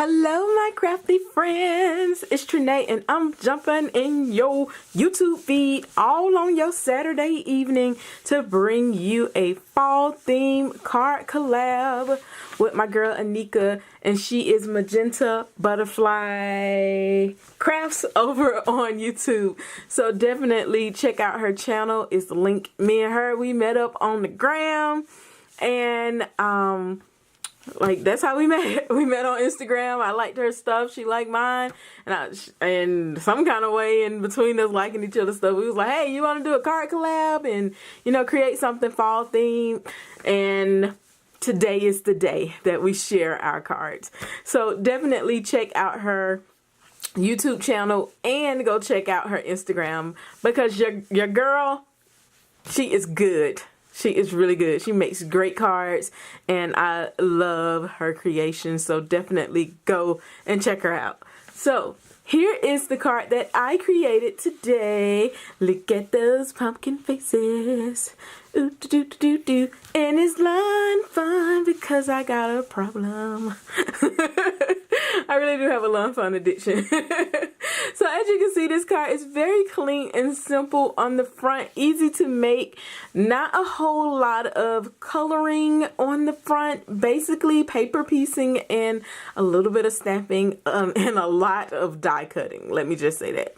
Hello, my crafty friends. It's Trinae, and I'm jumping in your YouTube feed all on your Saturday evening to bring you a fall theme card collab with my girl Anicka, and she is Magenta Butterfly Crafts over on YouTube. So definitely check out her channel. It's linked. Me and her, we met up on the gram, and like that's how we met. We met on Instagram. I liked her stuff, she liked mine, and some kind of way in between us liking each other's stuff, we was like, hey, you want to do a card collab and create something fall themed? And today is the day that we share our cards. So definitely check out her YouTube channel and go check out her Instagram, because your girl, she is good. She is really good. She makes great cards, and I love her creation. So definitely go and check her out. So here is the card that I created today. Look at those pumpkin faces. Ooh, do, do, do, do. And it's lawn fun because I got a problem. I really do have a lawn fun addiction. So as you can see, this card is very clean and simple on the front, easy to make, not a whole lot of coloring on the front, basically paper piecing and a little bit of stamping, and a lot of die cutting. Let me just say that.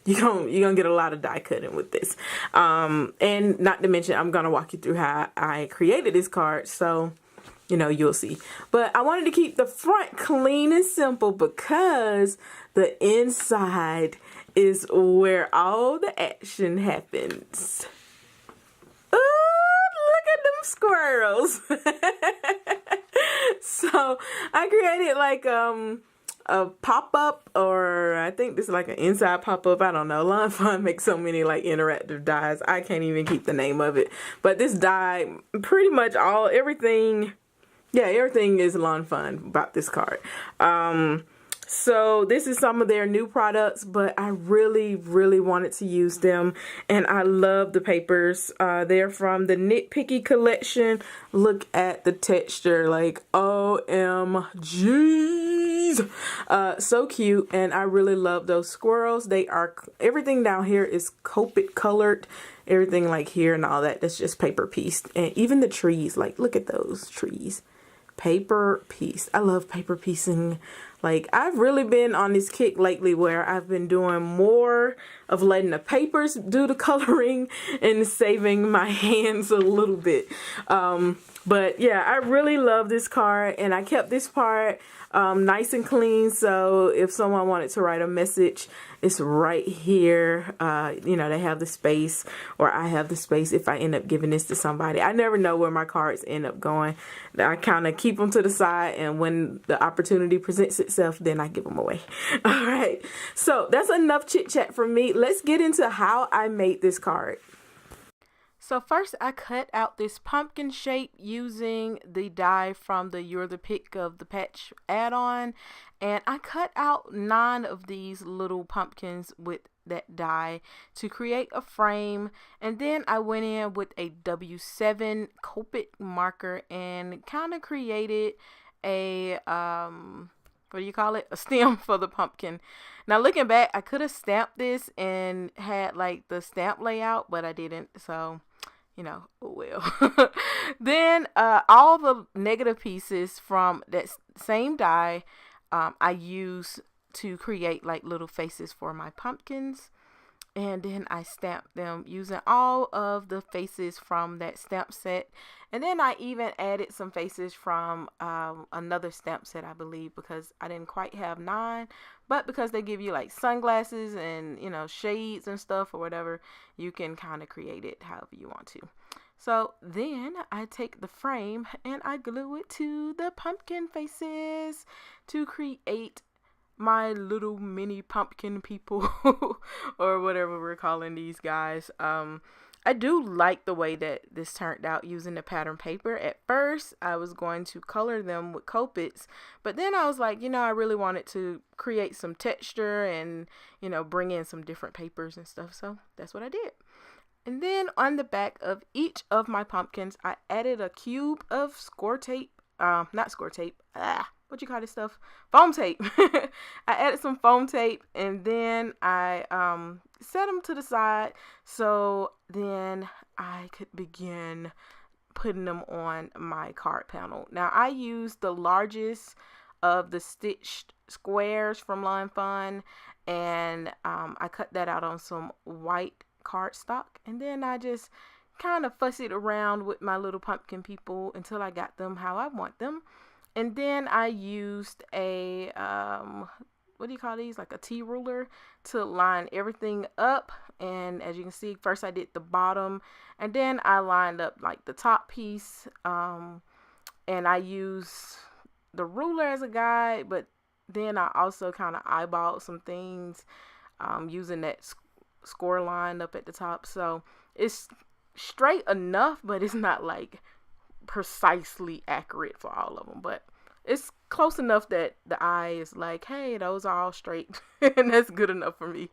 You're gonna get a lot of die cutting with this. And not to mention, I'm gonna walk you through how I created this card, so you'll see. But I wanted to keep the front clean and simple because the inside is where all the action happens. Ooh, look at them squirrels. So I created like a pop-up, or I think this is like an inside pop-up. I don't know. Lawn Fun makes so many like interactive dies. I can't even keep the name of it. But this die, pretty much everything is Lawn Fun about this card. So this is some of their new products, but I really, really wanted to use them, and I love the papers. They're from the Nitpicky collection. Look at the texture, like OMGs. So cute, and I really love those squirrels. Everything down here is Copic colored. Everything like here and all that's just paper pieced, and even the trees, like look at those trees. Paper piece. I love paper piecing. Like, I've really been on this kick lately where I've been doing more of letting the papers do the coloring and saving my hands a little bit. But yeah, I really love this card, and I kept this part nice and clean, so if someone wanted to write a message, it's right here. They have the space, or I have the space if I end up giving this to somebody. I never know where my cards end up going. I kind of keep them to the side, and when the opportunity presents itself, then I give them away. All right, so that's enough chit chat from me. Let's get into how I made this card. So first, I cut out this pumpkin shape using the die from the You're the Pick of the Patch add-on, and I cut out 9 of these little pumpkins with that die to create a frame. And then I went in with a W7 Copic marker and kind of created a what do you call it? A stem for the pumpkin. Now looking back, I could have stamped this and had like the stamp layout, but I didn't, so oh well. Then all the negative pieces from that same die I use to create like little faces for my pumpkins, and then I stamped them using all of the faces from that stamp set. And then I even added some faces from another stamp set, I believe, because I didn't quite have 9, but because they give you like sunglasses and shades and stuff or whatever, you can kind of create it however you want to. So then I take the frame and I glue it to the pumpkin faces to create my little mini pumpkin people or whatever we're calling these guys. I do like the way that this turned out using the pattern paper. At first, I was going to color them with Copics, but then I was like, I really wanted to create some texture and, bring in some different papers and stuff. So that's what I did. And then on the back of each of my pumpkins, I added a cube of score tape, not score tape, what you call this stuff? Foam tape. I added some foam tape, and then I set them to the side so then I could begin putting them on my card panel. Now I used the largest of the stitched squares from Lawn Fun, and I cut that out on some white cardstock, and then I just kind of fuss it around with my little pumpkin people until I got them how I want them. And then I used a what do you call these, like a T ruler, to line everything up. And as you can see, first I did the bottom, and then I lined up like the top piece, and I used the ruler as a guide, but then I also kind of eyeballed some things using that score line up at the top. So it's straight enough, but it's not like precisely accurate for all of them, but it's close enough that the eye is like, hey, those are all straight. And that's good enough for me.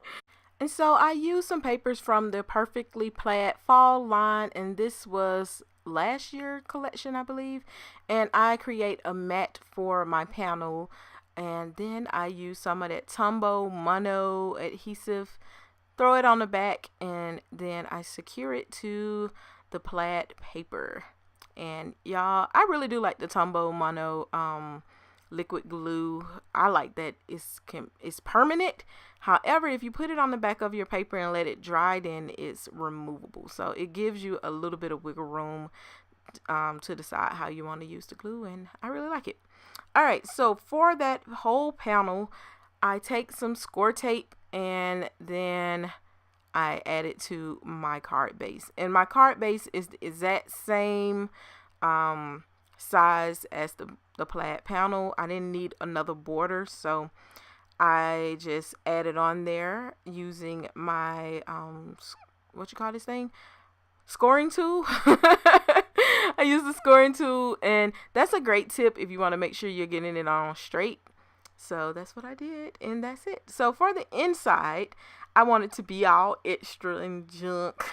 And so I used some papers from the Perfectly Plaid fall line, and this was last year collection, I believe. And I create a mat for my panel, and then I use some of that Tumbo Mono adhesive, throw it on the back, and then I secure it to the plaid paper. And y'all, I really do like the Tumbo Mono liquid glue. I like that it's permanent. However, if you put it on the back of your paper and let it dry, then it's removable. So it gives you a little bit of wiggle room to decide how you want to use the glue, and I really like it. All right, so for that whole panel, I take some score tape and then I add it to my card base. And my card base is the exact same size as the plaid panel. I didn't need another border, so I just added on there using my what you call this thing? Scoring tool. I use the scoring tool, and that's a great tip if you want to make sure you're getting it on straight. So that's what I did, and that's it. So for the inside, I want it to be all extra and junk.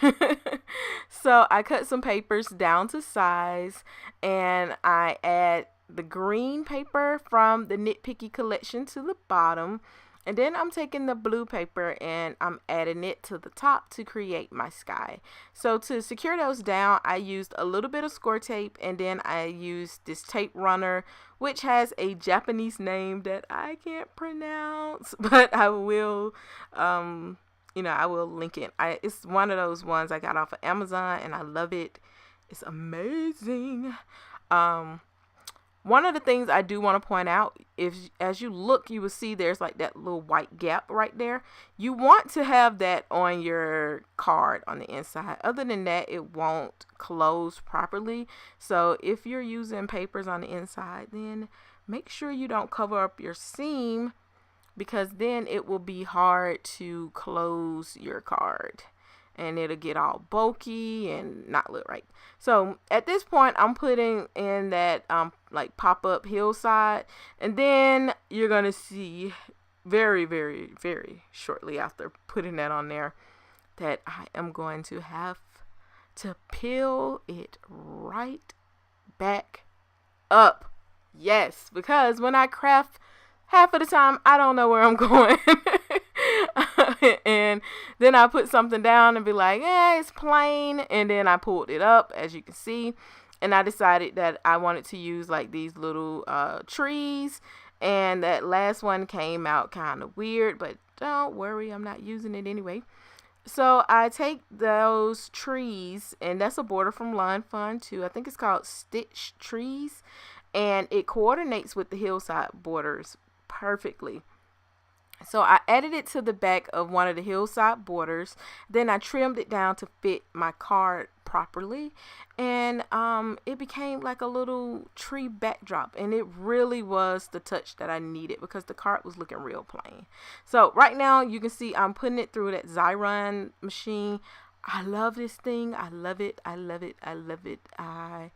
So I cut some papers down to size, and I add the green paper from the Nitpicky collection to the bottom. And then I'm taking the blue paper and I'm adding it to the top to create my sky. So to secure those down, I used a little bit of score tape, and then I used this tape runner, which has a Japanese name that I can't pronounce, but I will, I will link it. It's one of those ones I got off of Amazon, and I love it. It's amazing. One of the things I do want to point out, as you look, you will see there's like that little white gap right there. You want to have that on your card on the inside. Other than that, it won't close properly. So if you're using papers on the inside, then make sure you don't cover up your seam, because then it will be hard to close your card. And it'll get all bulky and not look right. So at this point, I'm putting in that like pop-up hillside, and then you're gonna see very, very, very shortly after putting that on there that I am going to have to peel it right back up. Yes, because when I craft, half of the time I don't know where I'm going. And then I put something down and be like, it's plain. And then I pulled it up, as you can see, and I decided that I wanted to use like these little trees. And that last one came out kind of weird, but don't worry, I'm not using it anyway. So I take those trees, and that's a border from Lawn Fun too. I think it's called Stitch Trees, and it coordinates with the hillside borders perfectly. So I added it to the back of one of the hillside borders. Then I trimmed it down to fit my card properly. And it became like a little tree backdrop. And it really was the touch that I needed, because the card was looking real plain. So right now you can see I'm putting it through that Xyron machine. I love this thing. I love it. I love it. I love it. I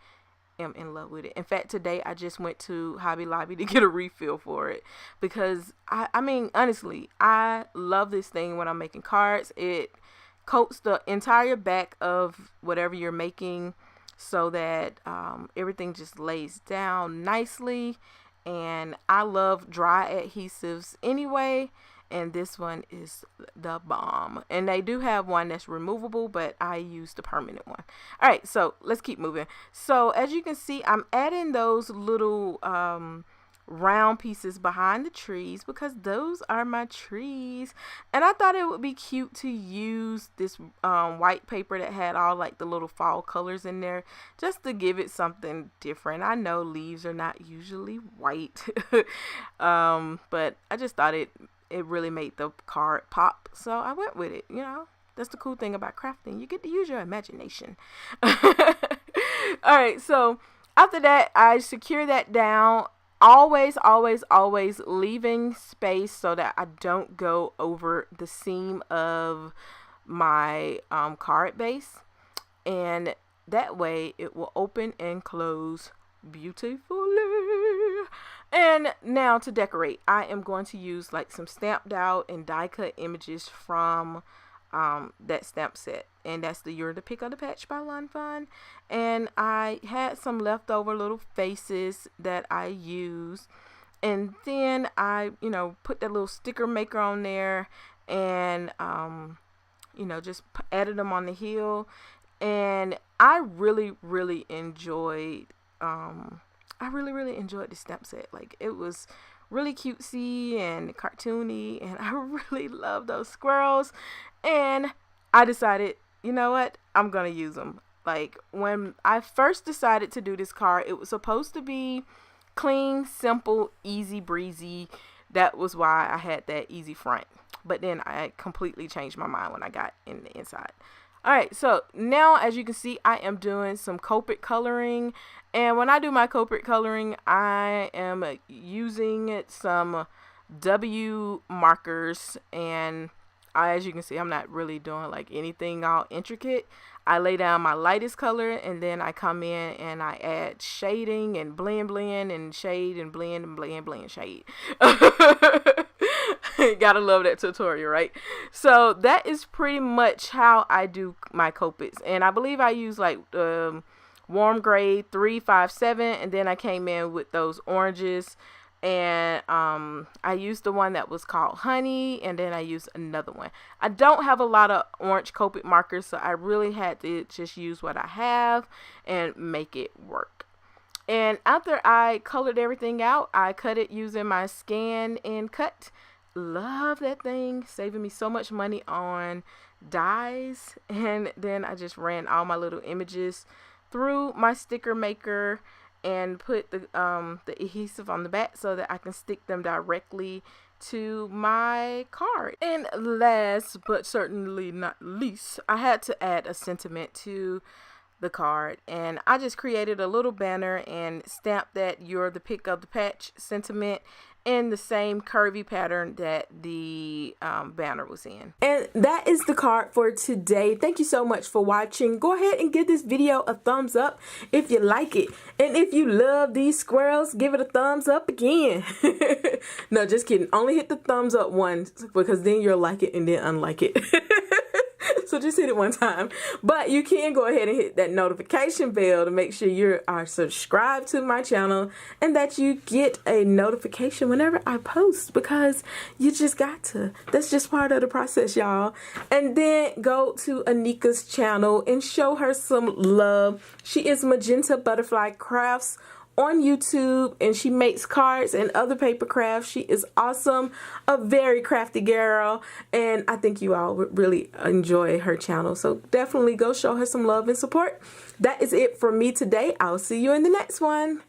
am in love with it. In fact, today I just went to Hobby Lobby to get a refill for it, because I mean, honestly, I love this thing when I'm making cards. It coats the entire back of whatever you're making so that everything just lays down nicely, and I love dry adhesives anyway, and this one is the bomb. And they do have one that's removable, but I use the permanent one. All right, so let's keep moving. So as you can see, I'm adding those little round pieces behind the trees because those are my trees, and I thought it would be cute to use this white paper that had all like the little fall colors in there, just to give it something different. I know leaves are not usually white, but I just thought it really made the card pop, so I went with it. You know, that's the cool thing about crafting, you get to use your imagination. All right, so after that, I secure that down, always leaving space so that I don't go over the seam of my card base, and that way it will open and close beautifully. And now to decorate, I am going to use like some stamped out and die cut images from that stamp set, and that's the You're the Pick of the Patch by Lon Fun. And I had some leftover little faces that I used, and then I put that little sticker maker on there, and just added them on the heel. And I really enjoyed the stamp set. Like, it was really cutesy and cartoony, and I really love those squirrels. And I decided, you know what, I'm gonna use them. Like, when I first decided to do this card, it was supposed to be clean, simple, easy breezy. That was why I had that easy front, but then I completely changed my mind when I got in the inside. All right, so now as you can see, I am doing some Copic coloring, and when I do my Copic coloring, I am using some W markers, and as you can see, I'm not really doing like anything all intricate. I lay down my lightest color, and then I come in and I add shading and blend and shade and blend shade. Gotta love that tutorial, right? So that is pretty much how I do my Copics, and I believe I use like warm gray 357, and then I came in with those oranges, and I used the one that was called Honey, and then I used another one. I don't have a lot of orange Copic markers, so I really had to just use what I have and make it work. And after I colored everything out, I cut it using my scan and cut. Love that thing, saving me so much money on dyes. And then I just ran all my little images through my sticker maker and put the adhesive on the back so that I can stick them directly to my card. And last but certainly not least, I had to add a sentiment to the card, and I just created a little banner and stamped that You're the Pick of the Patch sentiment in the same curvy pattern that the banner was in. And that is the card for today. Thank you so much for watching. Go ahead and give this video a thumbs up if you like it, and if you love these squirrels, give it a thumbs up again. No, just kidding, only hit the thumbs up once, because then you'll like it and then unlike it. So just hit it one time. But you can go ahead and hit that notification bell to make sure you are subscribed to my channel and that you get a notification whenever I post, because you just got to. That's just part of the process, y'all. And then go to Anicka's channel and show her some love. She is Magenta Butterfly Crafts on YouTube, and she makes cards and other paper crafts. She is awesome, a very crafty girl, and I think you all would really enjoy her channel. So definitely go show her some love and support. That is it for me today. I'll see you in the next one.